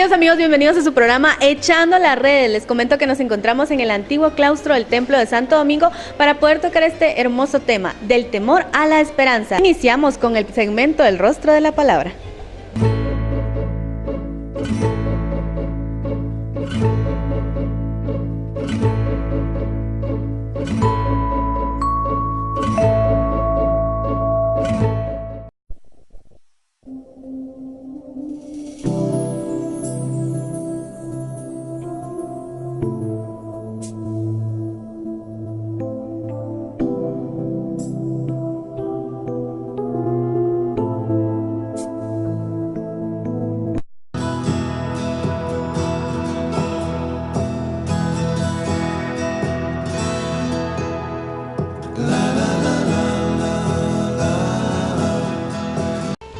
Queridos amigos, bienvenidos a su programa Echando la Red. Les comento que nos encontramos en el antiguo claustro del Templo de Santo Domingo para poder tocar este hermoso tema, del temor a la esperanza. Iniciamos con el segmento El Rostro de la Palabra.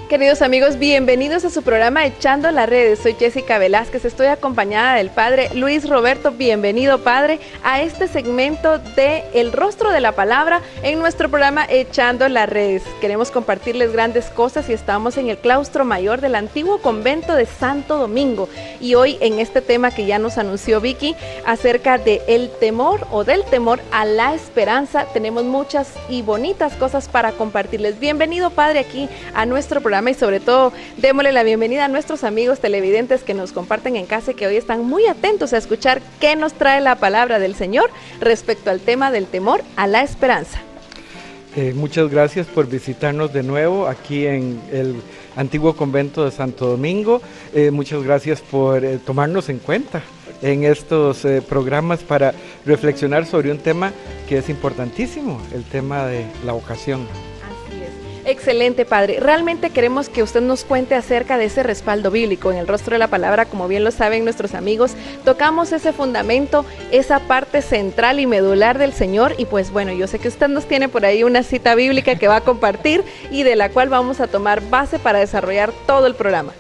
Queridos amigos, bienvenidos a su programa Echando la Red. Soy Jessica Velázquez, estoy acompañada del Padre Luis Roberto. Bienvenido, Padre, a este segmento de El Rostro de la Palabra en nuestro programa Echando la Red. Queremos compartirles grandes cosas y estamos en el claustro mayor del antiguo convento de Santo Domingo. Y hoy en este tema que ya nos anunció Vicky, acerca de el temor o del temor a la esperanza, tenemos muchas y bonitas cosas para compartirles. Bienvenido, Padre, aquí a nuestro programa. Y sobre todo, démosle la bienvenida a nuestros amigos televidentes que nos comparten en casa y que hoy están muy atentos a escuchar qué nos trae la palabra del Señor respecto al tema del temor a la esperanza. Muchas gracias por visitarnos de nuevo aquí en el antiguo convento de Santo Domingo. Muchas gracias por tomarnos en cuenta en estos programas para reflexionar sobre un tema que es importantísimo, el tema de la vocación. Excelente, Padre. Realmente queremos que usted nos cuente acerca de ese respaldo bíblico. En el Rostro de la Palabra, como bien lo saben nuestros amigos, tocamos ese fundamento, esa parte central y medular del Señor. Y pues bueno, yo sé que usted nos tiene por ahí una cita bíblica que va a compartir y de la cual vamos a tomar base para desarrollar todo el programa.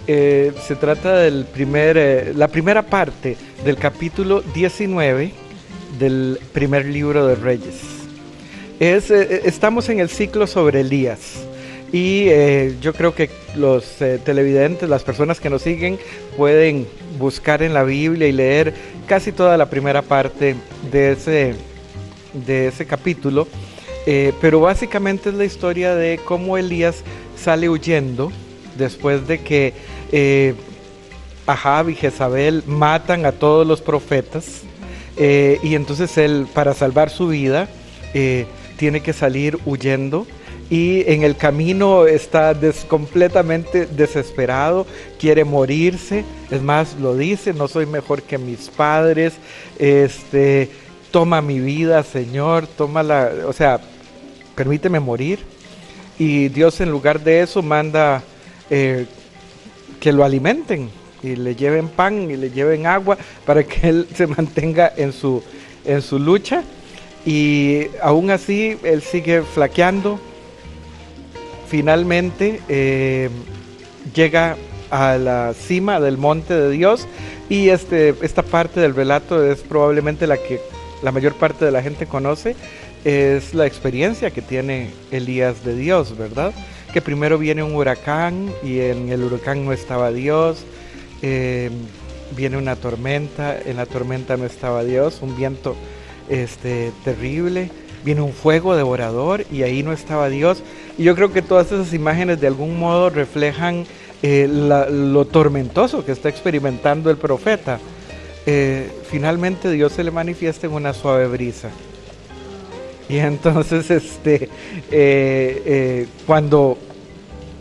Se trata del la primera parte del capítulo 19 del primer libro de Reyes. Estamos en el ciclo sobre Elías y yo creo que los televidentes, las personas que nos siguen, pueden buscar en la Biblia y leer casi toda la primera parte de ese capítulo, pero básicamente es la historia de cómo Elías sale huyendo después de que Ahab y Jezabel matan a todos los profetas, y entonces él, para salvar su vida, tiene que salir huyendo y en el camino está completamente desesperado, quiere morirse, es más, lo dice, no soy mejor que mis padres, toma mi vida, Señor, permíteme morir. Y Dios, en lugar de eso, manda que lo alimenten y le lleven pan y le lleven agua para que él se mantenga en su lucha. Y aún así él sigue flaqueando. Finalmente llega a la cima del monte de Dios y esta parte del relato es probablemente la que la mayor parte de la gente conoce. Es la experiencia que tiene Elías de Dios, ¿verdad? Que primero viene un huracán y en el huracán no estaba Dios, viene una tormenta, en la tormenta no estaba Dios, un viento terrible, viene un fuego devorador y ahí no estaba Dios. Y yo creo que todas esas imágenes de algún modo reflejan lo tormentoso que está experimentando el profeta. Finalmente Dios se le manifiesta en una suave brisa. Y entonces cuando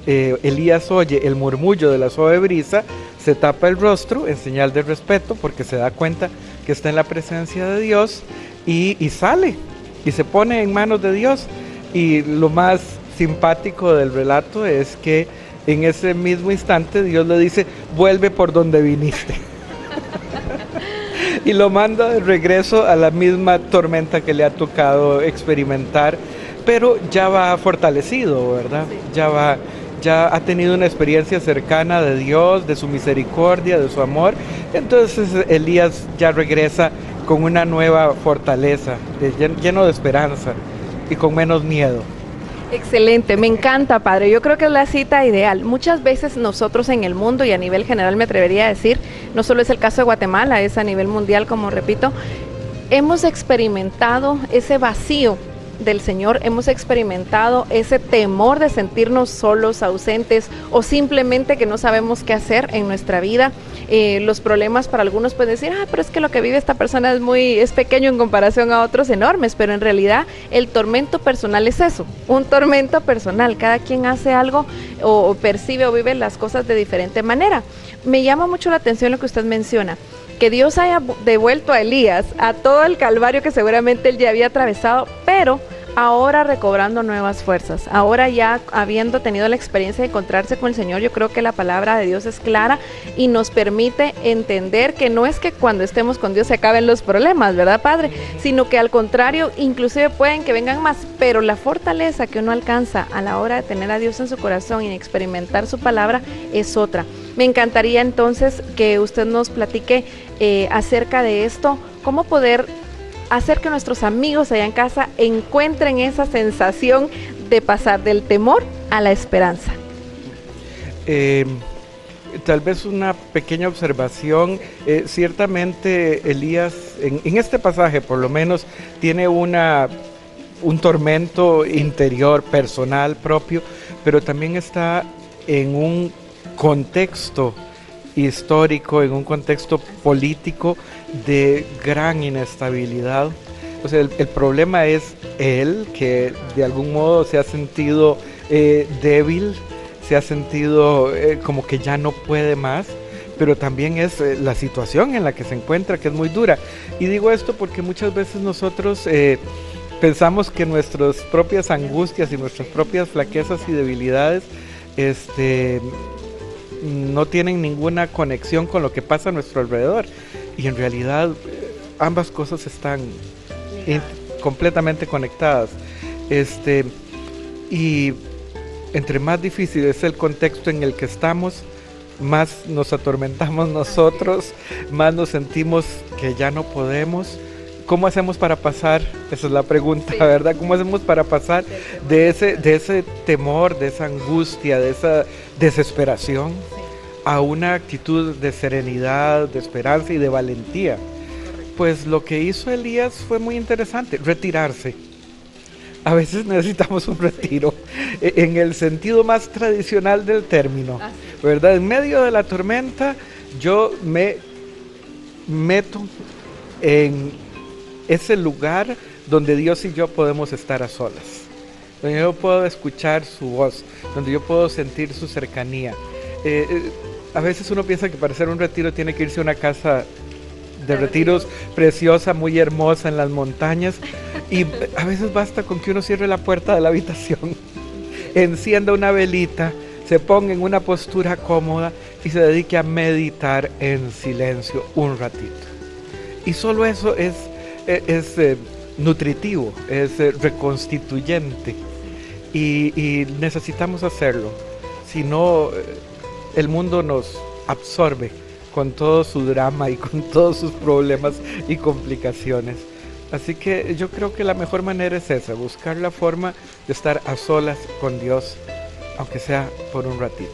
Elías oye el murmullo de la suave brisa, se tapa el rostro en señal de respeto porque se da cuenta que está en la presencia de Dios y sale y se pone en manos de Dios. Y lo más simpático del relato es que en ese mismo instante Dios le dice: vuelve por donde viniste. Y lo manda de regreso a la misma tormenta que le ha tocado experimentar, pero ya va fortalecido, ¿verdad? Sí. Ya ha tenido una experiencia cercana de Dios, de su misericordia, de su amor. Entonces Elías ya regresa con una nueva fortaleza, lleno de esperanza y con menos miedo. Excelente, me encanta, padre. Yo creo que es la cita ideal. Muchas veces nosotros en el mundo y a nivel general me atrevería a decir, no solo es el caso de Guatemala, es a nivel mundial, como repito, hemos experimentado ese vacío del Señor, hemos experimentado ese temor de sentirnos solos, ausentes o simplemente que no sabemos qué hacer en nuestra vida. Los problemas para algunos pueden decir, pero es que lo que vive esta persona es pequeño en comparación a otros enormes, pero en realidad el tormento personal es eso, un tormento personal. Cada quien hace algo o percibe o vive las cosas de diferente manera. Me llama mucho la atención lo que usted menciona, que Dios haya devuelto a Elías a todo el calvario que seguramente él ya había atravesado, pero ahora recobrando nuevas fuerzas, ahora ya habiendo tenido la experiencia de encontrarse con el Señor. Yo creo que la palabra de Dios es clara y nos permite entender que no es que cuando estemos con Dios se acaben los problemas, ¿verdad, Padre? Sino que al contrario, inclusive pueden que vengan más, pero la fortaleza que uno alcanza a la hora de tener a Dios en su corazón y experimentar su palabra es otra. Me encantaría entonces que usted nos platique acerca de esto, cómo poder hacer que nuestros amigos allá en casa encuentren esa sensación de pasar del temor a la esperanza. Tal vez una pequeña observación, ciertamente Elías, en este pasaje por lo menos, tiene un tormento interior, personal, propio, pero también está en un contexto histórico, en un contexto político de gran inestabilidad. O sea, el problema es él, que de algún modo se ha sentido débil, se ha sentido como que ya no puede más, pero también es la situación en la que se encuentra, que es muy dura. Y digo esto porque muchas veces nosotros pensamos que nuestras propias angustias y nuestras propias flaquezas y debilidades no tienen ninguna conexión con lo que pasa a nuestro alrededor, y en realidad ambas cosas están completamente conectadas. Y entre más difícil es el contexto en el que estamos, más nos atormentamos nosotros, más nos sentimos que ya no podemos. ¿Cómo hacemos para pasar? Esa es la pregunta, sí, ¿verdad? ¿Cómo hacemos para pasar de ese temor, de esa angustia, de esa desesperación, sí, a una actitud de serenidad, de esperanza y de valentía? Pues lo que hizo Elías fue muy interesante, retirarse. A veces necesitamos un retiro, en el sentido más tradicional del término, ¿verdad? En medio de la tormenta, yo me meto en ese lugar donde Dios y yo podemos estar a solas, donde yo puedo escuchar su voz, donde yo puedo sentir su cercanía. A veces uno piensa que para hacer un retiro tiene que irse a una casa de retiros preciosa, muy hermosa en las montañas, y a veces basta con que uno cierre la puerta de la habitación, encienda una velita, se ponga en una postura cómoda y se dedique a meditar en silencio un ratito. Y solo eso es nutritivo, es reconstituyente, y necesitamos hacerlo. Si no, el mundo nos absorbe con todo su drama y con todos sus problemas y complicaciones. Así que yo creo que la mejor manera es esa, buscar la forma de estar a solas con Dios, aunque sea por un ratito.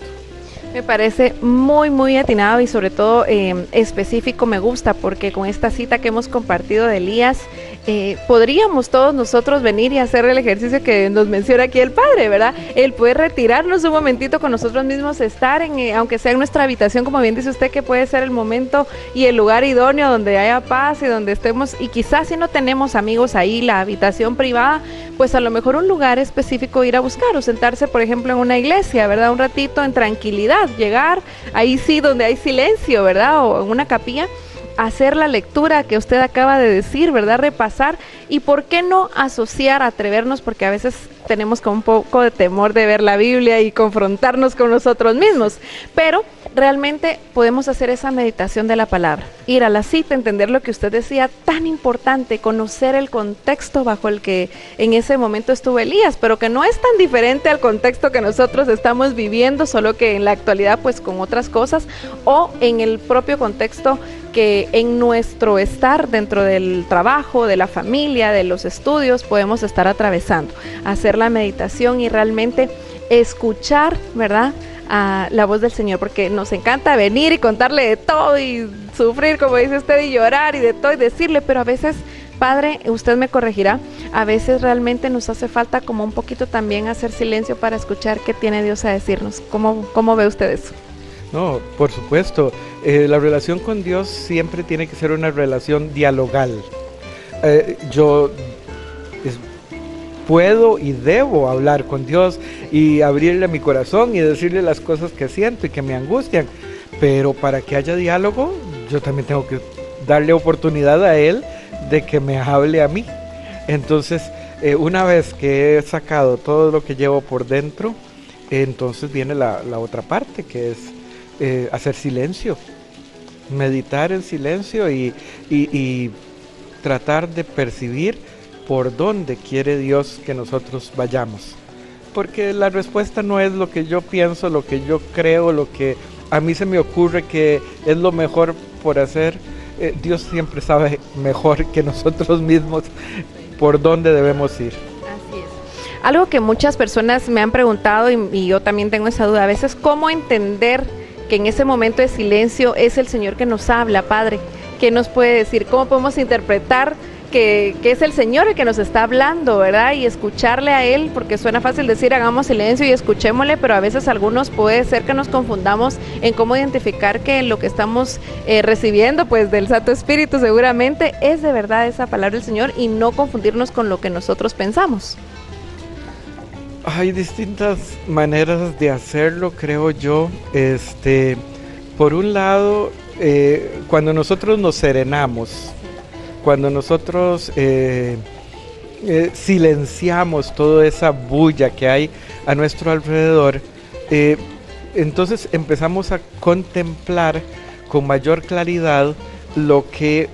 Me parece muy, muy atinado y sobre todo específico. Me gusta porque con esta cita que hemos compartido de Elías, podríamos todos nosotros venir y hacer el ejercicio que nos menciona aquí el Padre, ¿verdad? El poder retirarnos un momentito con nosotros mismos, estar aunque sea en nuestra habitación, como bien dice usted, que puede ser el momento y el lugar idóneo donde haya paz y donde estemos, y quizás si no tenemos amigos ahí, la habitación privada, pues a lo mejor un lugar específico ir a buscar, o sentarse por ejemplo en una iglesia, ¿verdad? Un ratito en tranquilidad, llegar ahí sí donde hay silencio, ¿verdad? O en una capilla, hacer la lectura que usted acaba de decir, ¿verdad? Repasar, y por qué no asociar, atrevernos, porque a veces tenemos como un poco de temor de ver la Biblia y confrontarnos con nosotros mismos, pero realmente podemos hacer esa meditación de la palabra, ir a la cita, entender lo que usted decía, tan importante, conocer el contexto bajo el que en ese momento estuvo Elías, pero que no es tan diferente al contexto que nosotros estamos viviendo, solo que en la actualidad pues con otras cosas, o en el propio contexto que en nuestro estar dentro del trabajo, de la familia, de los estudios, podemos estar atravesando. Hacer la meditación y realmente escuchar, ¿verdad?, a la voz del Señor, porque nos encanta venir y contarle de todo y sufrir, como dice usted, y llorar y de todo y decirle, pero a veces, Padre, usted me corregirá, a veces realmente nos hace falta como un poquito también hacer silencio para escuchar qué tiene Dios a decirnos. ¿Cómo ve usted eso? No, por supuesto, la relación con Dios siempre tiene que ser una relación dialogal. Yo puedo y debo hablar con Dios y abrirle mi corazón y decirle las cosas que siento y que me angustian, pero para que haya diálogo, yo también tengo que darle oportunidad a Él de que me hable a mí. Entonces, una vez que he sacado todo lo que llevo por dentro, entonces viene la otra parte, que es hacer silencio, meditar en silencio y tratar de percibir por dónde quiere Dios que nosotros vayamos. Porque la respuesta no es lo que yo pienso, lo que yo creo, lo que a mí se me ocurre que es lo mejor por hacer. Dios siempre sabe mejor que nosotros mismos por dónde debemos ir. Así es. Algo que muchas personas me han preguntado y yo también tengo esa duda, a veces, ¿cómo entender que en ese momento de silencio es el Señor que nos habla, Padre? ¿Qué nos puede decir? ¿Cómo podemos interpretar que es el Señor el que nos está hablando, ¿verdad? Y escucharle a Él, porque suena fácil decir hagamos silencio y escuchémosle, pero a veces algunos puede ser que nos confundamos en cómo identificar que lo que estamos recibiendo pues del Santo Espíritu seguramente es de verdad esa palabra del Señor y no confundirnos con lo que nosotros pensamos. Hay distintas maneras de hacerlo, creo yo. Por un lado, cuando nosotros nos serenamos, cuando nosotros silenciamos toda esa bulla que hay a nuestro alrededor, entonces empezamos a contemplar con mayor claridad lo que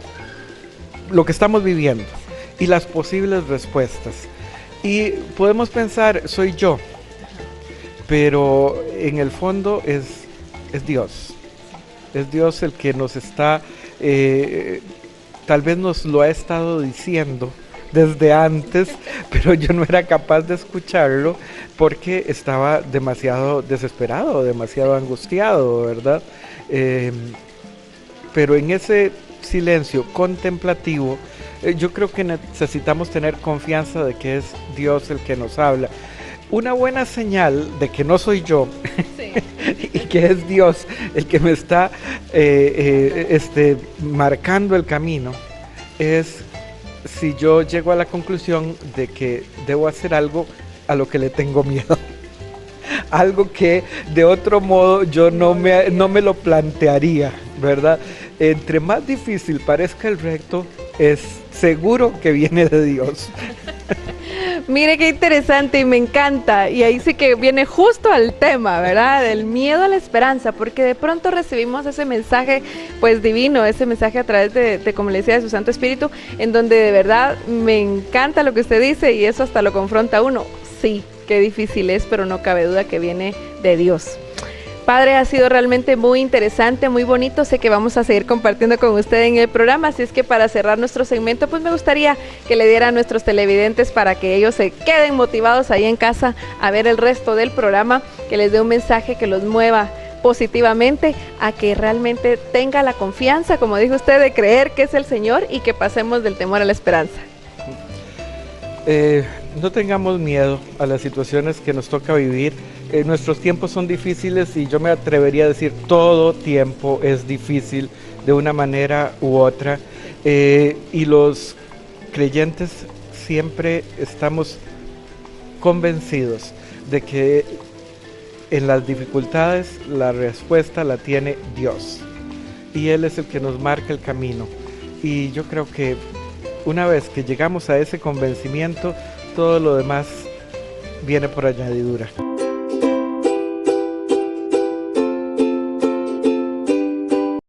estamos viviendo y las posibles respuestas. Y podemos pensar, soy yo, pero en el fondo es Dios. Es Dios el que nos está... tal vez nos lo ha estado diciendo desde antes, pero yo no era capaz de escucharlo porque estaba demasiado desesperado, demasiado angustiado, ¿verdad? Pero en ese silencio contemplativo, yo creo que necesitamos tener confianza de que es Dios el que nos habla. Una buena señal de que no soy yo, sí, y que es Dios el que me está marcando el camino, es si yo llego a la conclusión de que debo hacer algo a lo que le tengo miedo. Algo que de otro modo yo no me lo plantearía, ¿verdad? Entre más difícil parezca el reto, es seguro que viene de Dios. Mire qué interesante y me encanta, y ahí sí que viene justo al tema, ¿verdad? Del miedo a la esperanza, porque de pronto recibimos ese mensaje pues divino, ese mensaje a través de como le decía, de su Santo Espíritu, en donde de verdad me encanta lo que usted dice y eso hasta lo confronta a uno. Sí, qué difícil es, pero no cabe duda que viene de Dios. Padre, ha sido realmente muy interesante, muy bonito. Sé que vamos a seguir compartiendo con usted en el programa, así es que para cerrar nuestro segmento, pues me gustaría que le diera a nuestros televidentes para que ellos se queden motivados ahí en casa a ver el resto del programa, que les dé un mensaje que los mueva positivamente a que realmente tenga la confianza, como dijo usted, de creer que es el Señor y que pasemos del temor a la esperanza. No tengamos miedo a las situaciones que nos toca vivir. Nuestros tiempos son difíciles y yo me atrevería a decir todo tiempo es difícil de una manera u otra, y los creyentes siempre estamos convencidos de que en las dificultades la respuesta la tiene Dios y Él es el que nos marca el camino, y yo creo que una vez que llegamos a ese convencimiento, todo lo demás viene por añadidura.